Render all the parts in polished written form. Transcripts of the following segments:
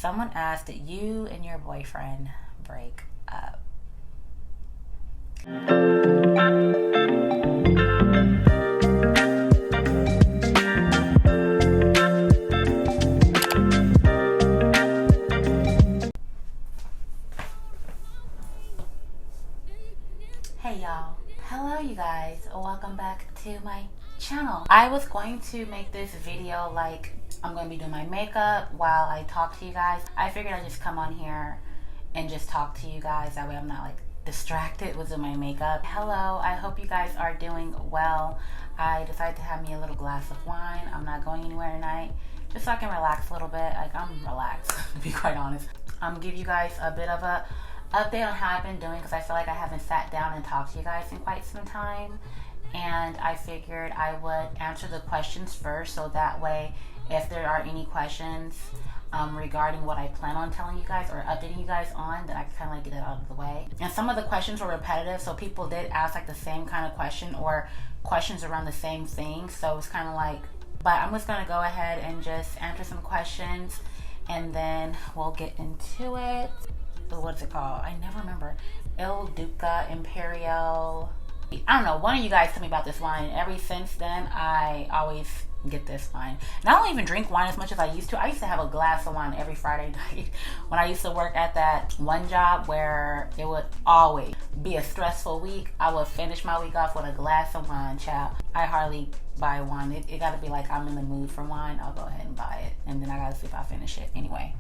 Someone asked, did you and your boyfriend break up? Hey y'all. Hello you guys. Welcome back to my channel. I was going to make this video like I'm going to be doing my makeup while I talk to you guys. I figured I'd just come on here and just talk to you guys. That way I'm not like distracted with doing my makeup. Hello, I hope you guys are doing well. I decided to have me a little glass of wine. I'm not going anywhere tonight, just so I can relax a little bit. Like, I'm relaxed, to be quite honest. I'm gonna give you guys a bit of a update on how I've been doing, because I feel like I haven't sat down and talked to you guys in quite some time. And I figured I would answer the questions first, so that way if there are any questions regarding what I plan on telling you guys or updating you guys on, that I can kind of like get it out of the way. And some of the questions were repetitive, so people did ask like the same kind of question or questions around the same thing. So it's kind of like, but I'm just gonna go ahead and just answer some questions and then we'll get into it. What's it called? I never remember. Il Duca Imperial. I don't know. One of you guys told me about this wine. Ever since then, I always get this wine. And I don't even drink wine as much as I used to. I used to have a glass of wine every Friday night when I used to work at that one job where it would always be a stressful week. I would finish my week off with a glass of wine, child. I hardly buy wine. It got to be like I'm in the mood for wine. I'll go ahead and buy it. And then I got to see if I finish it. Anyway.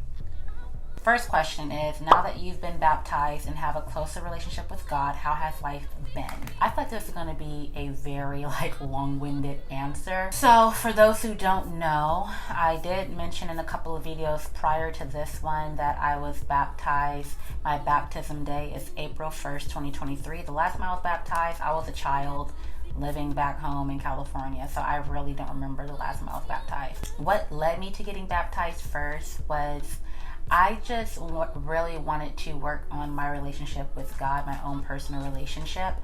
First question is, now that you've been baptized and have a closer relationship with God, how has life been? I thought this was going to be a very long-winded answer. So for those who don't know, I did mention in a couple of videos prior to this one that I was baptized. My baptism day is April 1st, 2023. The last time I was baptized, I was a child living back home in California, so I really don't remember the last time I was baptized. What led me to getting baptized first was I just really wanted to work on my relationship with God, my own personal relationship.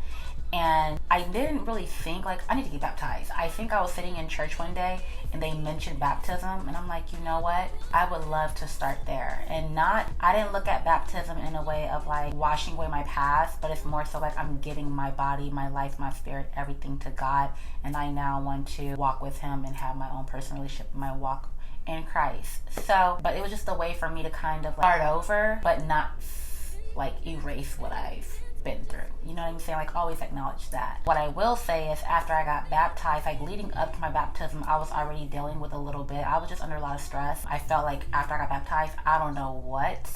And I didn't really think like I need to get baptized. I think I was sitting in church one day and they mentioned baptism, and I'm like, you know what? I would love to start there. And I didn't look at baptism in a way of like washing away my past, but it's more so like I'm giving my body, my life, my spirit, everything to God. And I now want to walk with Him and have my own personal relationship, my walk in Christ. So, but it was just a way for me to kind of like start over, but not like erase what I've been through. You know what I'm saying? Like always acknowledge that. What I will say is after I got baptized, like leading up to my baptism, I was already dealing with a little bit. I was just under a lot of stress. I felt like after I got baptized, I don't know what,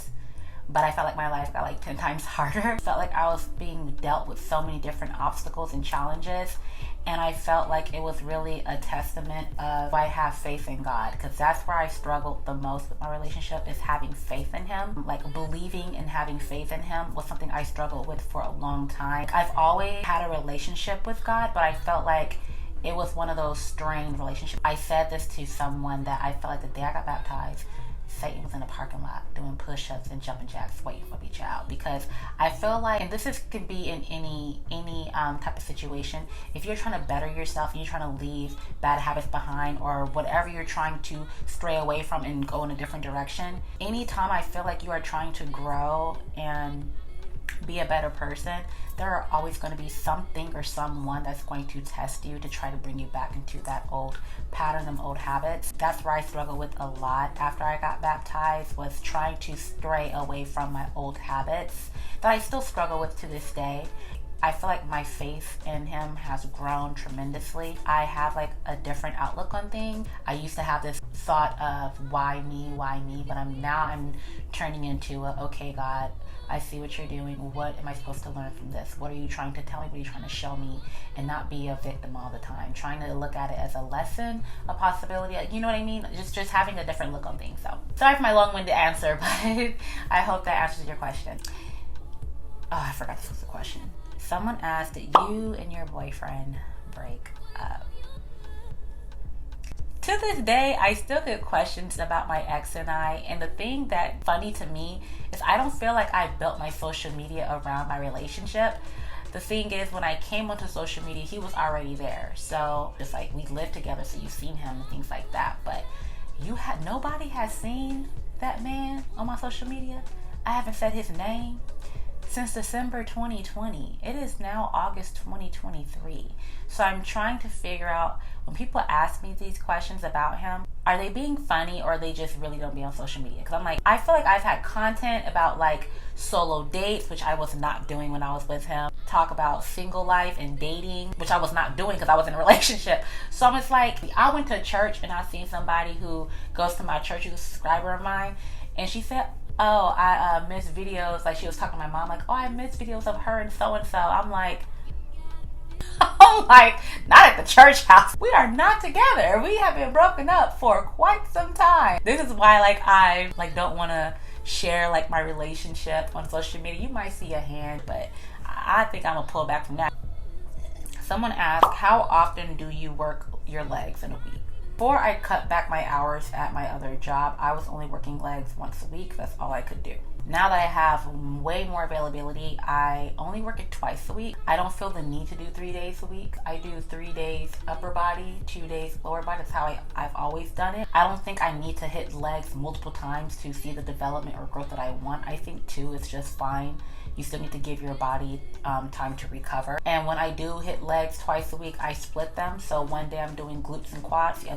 but I felt like my life got like 10 times harder. Felt like I was being dealt with so many different obstacles and challenges. And I felt like it was really a testament of I have faith in God, because that's where I struggled the most with my relationship, is having faith in Him. Like believing and having faith in Him was something I struggled with for a long time. I've always had a relationship with God, but I felt like it was one of those strained relationships. I said this to someone that I felt like the day I got baptized, Satan was in the parking lot doing push-ups and jumping jacks waiting for me, child. Because I feel like, and could be in any type of situation, if you're trying to better yourself and you're trying to leave bad habits behind or whatever you're trying to stray away from and go in a different direction, anytime I feel like you are trying to grow and be a better person, there are always going to be something or someone that's going to test you to try to bring you back into that old pattern, them old habits. That's where I struggled with a lot after I got baptized, was trying to stray away from my old habits that I still struggle with to this day. I feel like my faith in Him has grown tremendously. I have like a different outlook on things. I used to have this thought of why me, but I'm turning into okay, God, I see what you're doing. What am I supposed to learn from this? What are you trying to tell me? What are you trying to show me? And not be a victim all the time. Trying to look at it as a lesson, a possibility. You know what I mean? Just having a different look on things. So sorry for my long-winded answer, but I hope that answers your question. Oh, I forgot this was the question. Someone asked, did you and your boyfriend break up? To this day, I still get questions about my ex and I, and the thing that's funny to me is I don't feel like I built my social media around my relationship. The thing is, when I came onto social media, he was already there. So it's like we lived together, so you've seen him and things like that. But nobody has seen that man on my social media. I haven't said his name since December 2020. It is now August 2023. So I'm trying to figure out, when people ask me these questions about him, are they being funny or they just really don't be on social media? Because I'm like, I feel like I've had content about like solo dates, which I was not doing when I was with him. Talk about single life and dating, which I was not doing because I was in a relationship. So I'm just like, I went to church and I seen somebody who goes to my church, who's a subscriber of mine, and she said, oh, I miss videos. Like, she was talking to my mom, like, oh, I miss videos of her and so. I'm like, not at the church house. We are not together. We have been broken up for quite some time. This is why, like, I don't want to share like my relationship on social media. You might see a hand, but I think I'm gonna pull back from that. Someone asked, how often do you work your legs in a week? Before I cut back my hours at my other job, I was only working legs once a week. That's all I could do. Now that I have way more availability, I only work it twice a week. I don't feel the need to do 3 days a week. I do 3 days upper body, 2 days lower body. That's how I've always done it. I don't think I need to hit legs multiple times to see the development or growth that I want. I think 2 is just fine. You still need to give your body time to recover. And when I do hit legs twice a week, I split them. So one day I'm doing glutes and quads. The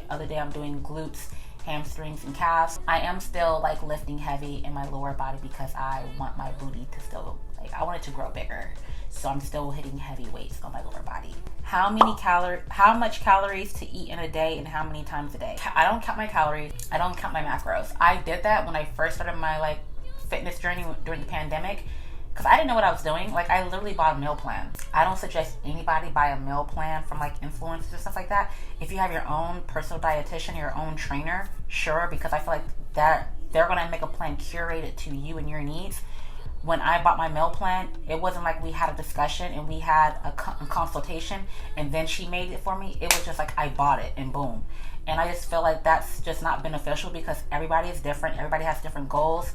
other day I'm doing glutes, hamstrings, and calves. I am still like lifting heavy in my lower body because I want my booty to still, like, I want it to grow bigger. So I'm still hitting heavy weights on my lower body. How much calories to eat in a day and how many times a day? I don't count my calories. I don't count my macros. I did that when I first started my like fitness journey during the pandemic, because I didn't know what I was doing. Like, I literally bought a meal plan. I don't suggest anybody buy a meal plan from like influencers and stuff like that. If you have your own personal dietitian, your own trainer, sure, because I feel like that they're gonna make a plan curated to you and your needs. When I bought my meal plan, it wasn't like we had a discussion and we had a consultation and then she made it for me. It was just like I bought it and boom. And I just feel like that's just not beneficial because everybody is different. Everybody has different goals.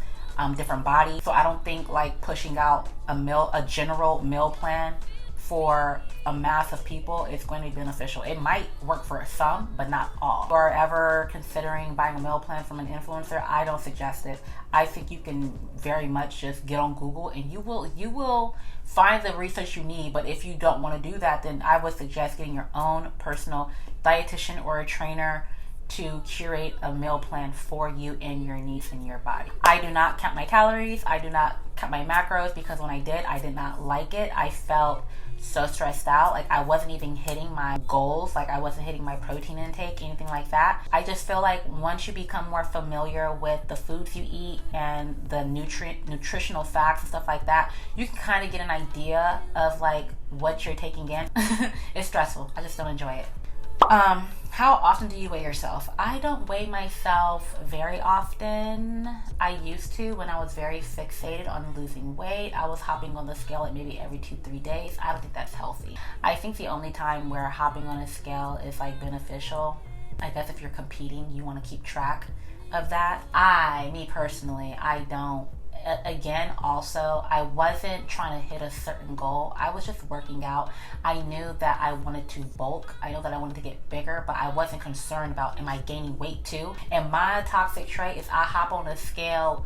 Different bodies. So I don't think like pushing out a general meal plan for a mass of people is going to be beneficial. It might work for some, but not all. If you are ever considering buying a meal plan from an influencer, I don't suggest it. I think you can very much just get on Google and you will find the research you need. But if you don't want to do that, then I would suggest getting your own personal dietitian or a trainer to curate a meal plan for you and your needs in your body. I do not count my calories. I do not count my macros because when I did not like it. I felt so stressed out. Like, I wasn't even hitting my goals. Like, I wasn't hitting my protein intake, anything like that. I just feel like once you become more familiar with the foods you eat and the nutritional facts and stuff like that, you can kind of get an idea of like what you're taking in. It's stressful. I just don't enjoy it. How often do you weigh yourself? I don't weigh myself very often. I used to when I was very fixated on losing weight. I was hopping on the scale like maybe every 2-3 days. I don't think that's healthy. I think the only time where hopping on a scale is like beneficial, I guess if you're competing, you want to keep track of that. Me personally, I don't. Again, also, I wasn't trying to hit a certain goal. I was just working out. I knew that I wanted to bulk. I know that I wanted to get bigger, but I wasn't concerned about, am I gaining weight too? And my toxic trait is I hop on a scale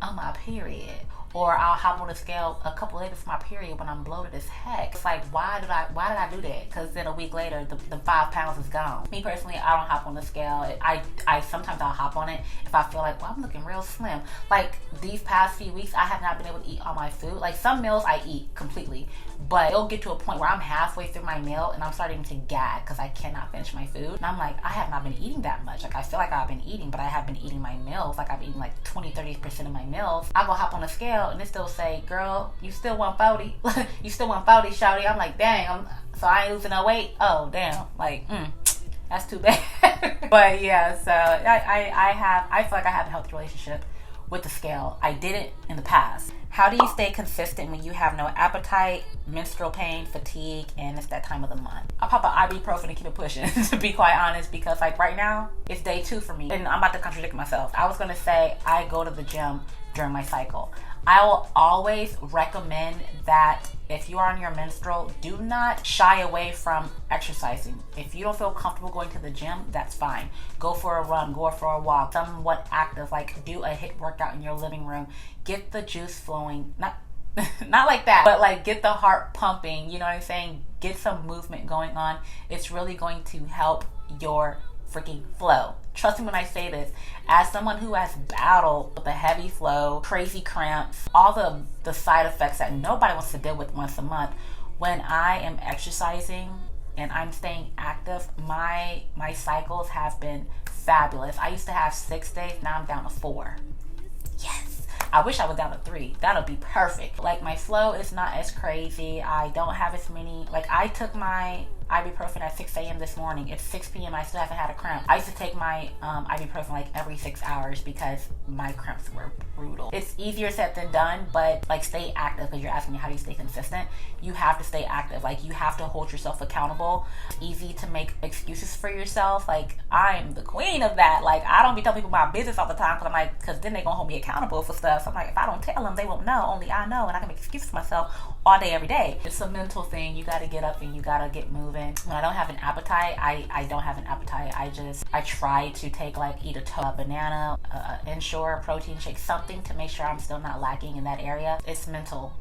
on my period. Or I'll hop on the scale a couple days before my period when I'm bloated as heck. It's like, why did I do that? Because then a week later, the 5 pounds is gone. Me personally, I don't hop on the scale. I sometimes I'll hop on it if I feel like, well, I'm looking real slim. Like, these past few weeks, I have not been able to eat all my food. Like, some meals I eat completely, but it'll get to a point where I'm halfway through my meal and I'm starting to gag because I cannot finish my food. And I'm like, I have not been eating that much. Like, I feel like I've been eating, but I have been eating my meals. Like, I've been eating like 20-30% of my meals. I go hop on the scale and it still say, girl, you still 140. You still 140, shawty. I'm like, dang, so I ain't losing no weight. Oh, damn. Like, that's too bad. But yeah, so I feel like I have a healthy relationship with the scale. I did it in the past. How do you stay consistent when you have no appetite, menstrual pain, fatigue, and it's that time of the month? I'll pop an ibuprofen and keep it pushing, to be quite honest, because like right now, it's day 2 for me. And I'm about to contradict myself. I was going to say I go to the gym during my cycle. I will always recommend that if you are on your menstrual, do not shy away from exercising. If you don't feel comfortable going to the gym, that's fine. Go for a run, go for a walk, somewhat active, like do a HIIT workout in your living room. Get the juice flowing, not like that, but like get the heart pumping, you know what I'm saying? Get some movement going on. It's really going to help your freaking flow. Trust me when I say this, as someone who has battled with a heavy flow, crazy cramps, all the side effects that nobody wants to deal with once a month, when I am exercising and I'm staying active, my cycles have been fabulous. I used to have 6 days, now I'm down to 4. Yes. I wish I was down to 3. That'll be perfect. Like, my flow is not as crazy. I don't have as many, like, I took my ibuprofen at 6 a.m. this morning. It's 6 p.m. I still haven't had a cramp. I used to take my ibuprofen like every 6 hours because my cramps were brutal. It's easier said than done, but like, stay active, because you're asking me how do you stay consistent. You have to stay active. Like, you have to hold yourself accountable. It's easy to make excuses for yourself. Like, I'm the queen of that. Like, I don't be telling people my business all the time because I'm like, because then they're gonna hold me accountable for stuff. So I'm like, if I don't tell them, they won't know. Only I know, and I can make excuses for myself all day, every day. It's a mental thing. You got to get up and you got to get moving. When I don't have an appetite, I don't have an appetite. I try to take, like, eat a banana, Ensure protein shake, something to make sure I'm still not lacking in that area. It's mental.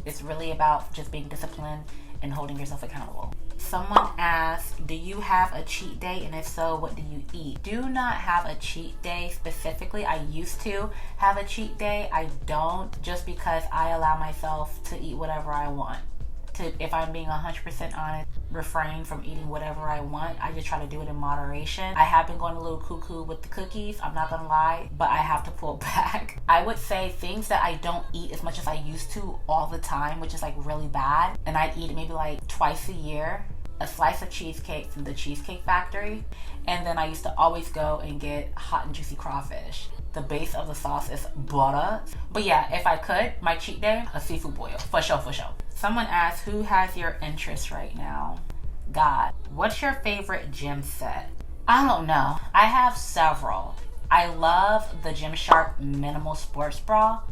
It's really about just being disciplined and holding yourself accountable. Someone asked, do you have a cheat day? And if so, what do you eat? Do not have a cheat day specifically. I used to have a cheat day. I don't, just because I allow myself to eat whatever I want. If I'm being 100% honest, refrain from eating whatever I want. I just try to do it in moderation. I have been going a little cuckoo with the cookies, I'm not gonna lie, but I have to pull back. I would say things that I don't eat as much as I used to all the time, which is like really bad, and I'd eat it maybe like twice a year. A slice of cheesecake from the Cheesecake Factory, and then I used to always go and get hot and juicy crawfish. The base of the sauce is butter. But yeah, if I could, my cheat day, a seafood boil. For sure, for sure. Someone asked, who has your interest right now? God. What's your favorite gym set? I don't know. I have several. I love the Gymshark Minimal Sports Bra.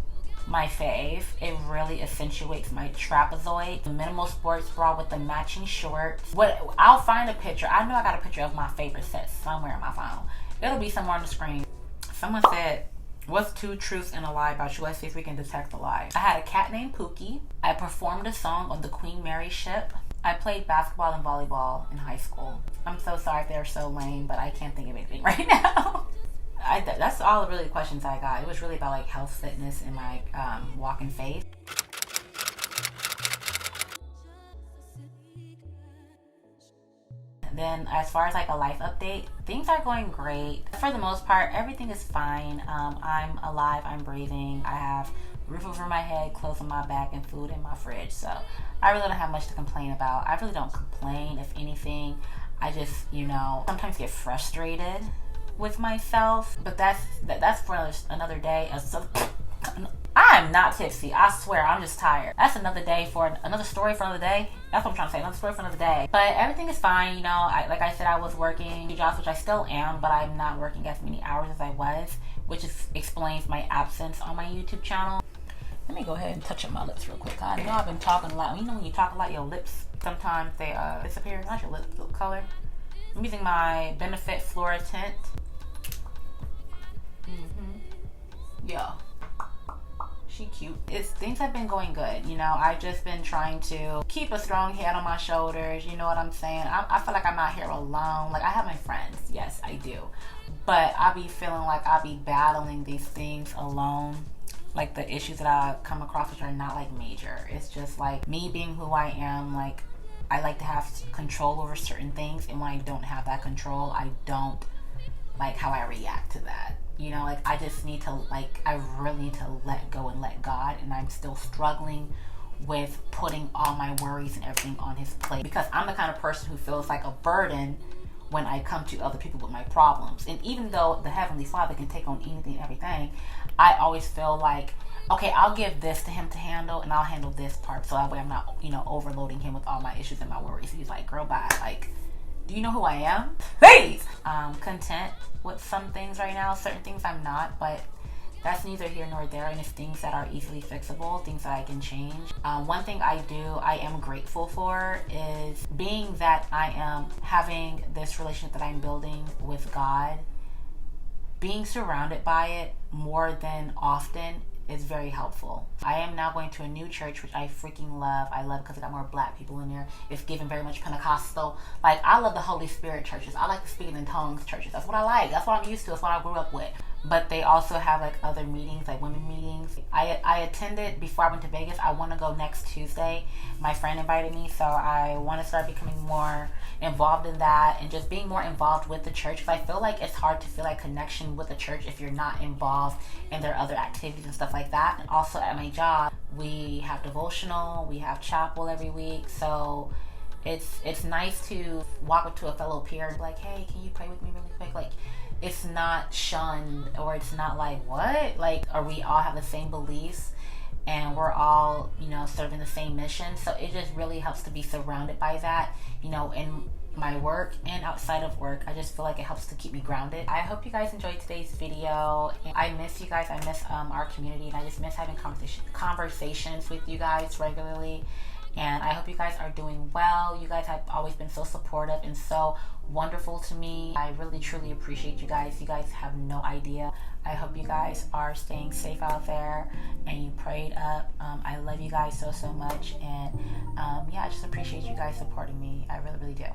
My fave. It really accentuates my trapezoid. The minimal sports bra with the matching shorts. I'll find a picture. I know I got a picture of my favorite set somewhere in my phone. It'll be somewhere on the screen. Someone said, what's 2 truths and a lie about you? Let's see if we can detect the lie. I had a cat named Pookie. I performed a song on the Queen Mary ship. I played basketball and volleyball in high school. I'm so sorry if they're so lame, but I can't think of anything right now. That's all really the questions I got. It was really about like health, fitness, and my walk in faith. Then as far as like a life update, things are going great. For the most part, everything is fine. I'm alive, I'm breathing. I have a roof over my head, clothes on my back, and food in my fridge. So I really don't have much to complain about. I really don't complain. If anything, I just, sometimes get frustrated with myself, but that's for another day. I'm not tipsy, I swear, I'm just tired. That's another day for another story for another day. That's what I'm trying to say, another story for another day. But everything is fine, like I said, I was working 2 jobs, which I still am, but I'm not working as many hours as I was, which explains my absence on my YouTube channel. Let me go ahead and touch up my lips real quick. I know I've been talking a lot. When you talk a lot, your lips, sometimes they disappear. Not your lip color. I'm using my Benefit Flora Tint. Yeah, she cute. Things have been going good. I've just been trying to keep a strong head on my shoulders. You know what I'm saying? I feel like I'm not here alone. Like, I have my friends. Yes, I do. But I be feeling like I be battling these things alone. Like, the issues that I come across, which are not like major. It's just like me being who I am. Like, I like to have control over certain things, and when I don't have that control, I don't like how I react to that. I just need to, I really need to let go and let God, and I'm still struggling with putting all my worries and everything on his plate, because I'm the kind of person who feels like a burden when I come to other people with my problems. And even though the Heavenly Father can take on anything and everything, I always feel like, okay, I'll give this to him to handle, and I'll handle this part, so that way I'm not, overloading him with all my issues and my worries. He's like, girl, bye. Like, do you know who I am? Please! Content with some things right now. Certain things I'm not, but that's neither here nor there, and it's things that are easily fixable, things that I can change. One thing I am grateful for is being that I am having this relationship that I'm building with God. Being surrounded by it more than often is very helpful. I am now going to a new church, which I freaking love. I love it because it got more black people in there. It's given very much Pentecostal. Like, I love the Holy Spirit churches. I like the speaking in tongues churches. That's what I like. That's what I'm used to. That's what I grew up with. But they also have like other meetings, like women meetings. I attended before I went to Vegas. I want to go next Tuesday. My friend invited me, so I want to start becoming more involved in that and just being more involved with the church, because I feel like it's hard to feel like connection with the church if you're not involved in their other activities and stuff like that. And also at my job, we have devotional, we have chapel every week, so it's nice to walk up to a fellow peer and be like, hey, can you pray with me really quick? Like, it's not shunned, or it's not like, what? Like, or we all have the same beliefs and we're all, serving the same mission. So it just really helps to be surrounded by that, in my work and outside of work. I just feel like it helps to keep me grounded. I hope you guys enjoyed today's video. I miss you guys. I miss our community, and I just miss having conversations with you guys regularly. And I hope you guys are doing well. You guys have always been so supportive and so wonderful to me. I really truly appreciate you guys. You guys have no idea. I hope you guys are staying safe out there and you prayed up. I love you guys so much, and I just appreciate you guys supporting me. I really, really do.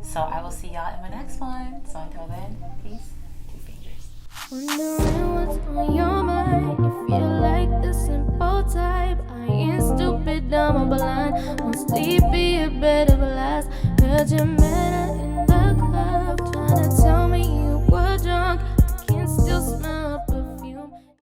So I will see y'all in my next one. So until then, peace. Two fingers. Wondering what's on your mind. If you like the simple type, I ain't stupid, dumb, or blind. Won't sleep, be a bed of lies. Heard you met her in the club, trying to tell me you